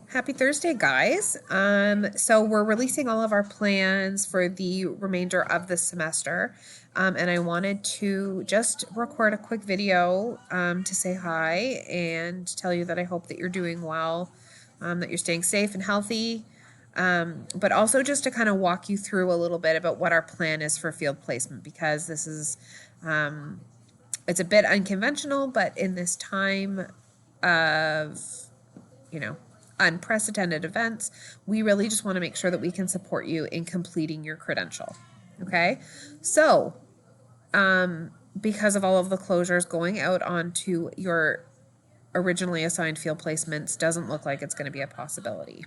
Happy Thursday, guys. So we're releasing all of our plans for the remainder of the semester. And I wanted to just record a quick video to say hi and tell you that I hope that you're doing well, that you're staying safe and healthy, but also just to kind of walk you through a little bit about what our plan is for field placement, because this is, it's a bit unconventional, but in this time of, you know, unprecedented events, we really just want to make sure that we can support you in completing your credential. Okay. So, because of all of the closures, going out onto your originally assigned field placements doesn't look like it's going to be a possibility.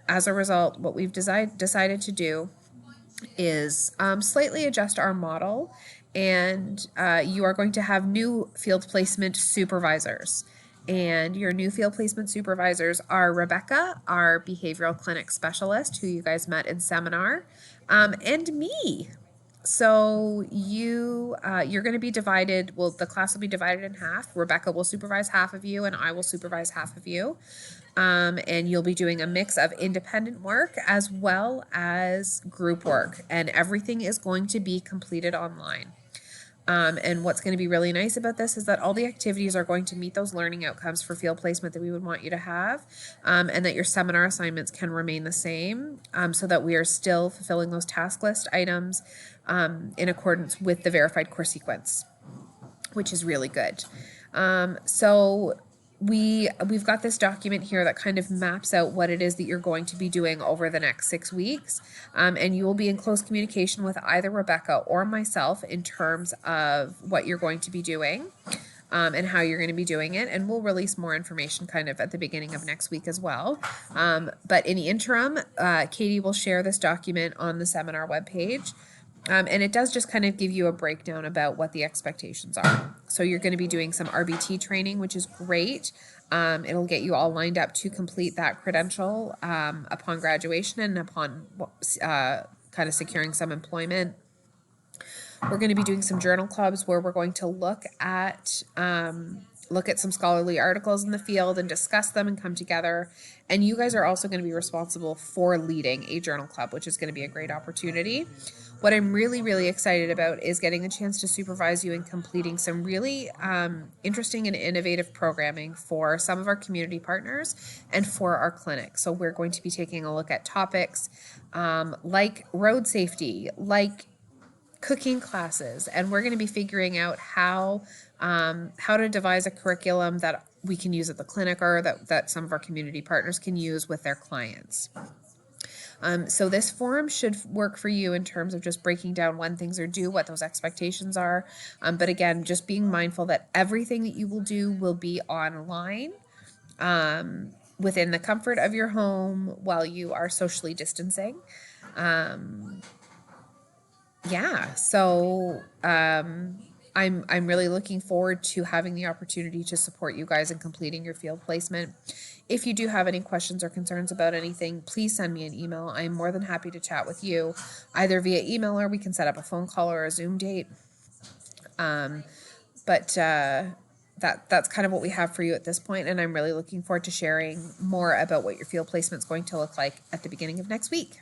As a result, what we've decided to do is slightly adjust our model, and you are going to have new field placement supervisors. And your new field placement supervisors are Rebecca, our behavioral clinic specialist, who you guys met in seminar, and me. So you're going to be divided. Well, the class will be divided in half. Rebecca will supervise half of you, and I will supervise half of you. And you'll be doing a mix of independent work as well as group work, and everything is going to be completed online. And what's going to be really nice about this is that all the activities are going to meet those learning outcomes for field placement that we would want you to have, and that your seminar assignments can remain the same, so that we are still fulfilling those task list items in accordance with the verified course sequence, which is really good. So we've got this document here that kind of maps out what it is that you're going to be doing over the next 6 weeks. And you will be in close communication with either Rebecca or myself in terms of what you're going to be doing, and how you're going to be doing it. And we'll release more information kind of at the beginning of next week as well. But in the interim, Katie will share this document on the seminar webpage. And it does just kind of give you a breakdown about what the expectations are. So you're going to be doing some RBT training, which is great. It'll get you all lined up to complete that credential upon graduation and upon kind of securing some employment. We're going to be doing some journal clubs where we're going to look at some scholarly articles in the field and discuss them and come together. And you guys are also going to be responsible for leading a journal club, which is going to be a great opportunity. What I'm really, really excited about is getting the chance to supervise you in completing some really interesting and innovative programming for some of our community partners and for our clinic. So we're going to be taking a look at topics like road safety, like cooking classes, and we're going to be figuring out how to devise a curriculum that we can use at the clinic, or that some of our community partners can use with their clients. So this forum should work for you in terms of just breaking down when things are due, what those expectations are. But again, just being mindful that everything that you will do will be online, within the comfort of your home while you are socially distancing. So I'm really looking forward to having the opportunity to support you guys in completing your field placement. If you do have any questions or concerns about anything, please send me an email. I'm more than happy to chat with you, either via email, or we can set up a phone call or a Zoom date. That's kind of what we have for you at this point, and I'm really looking forward to sharing more about what your field placement is going to look like at the beginning of next week.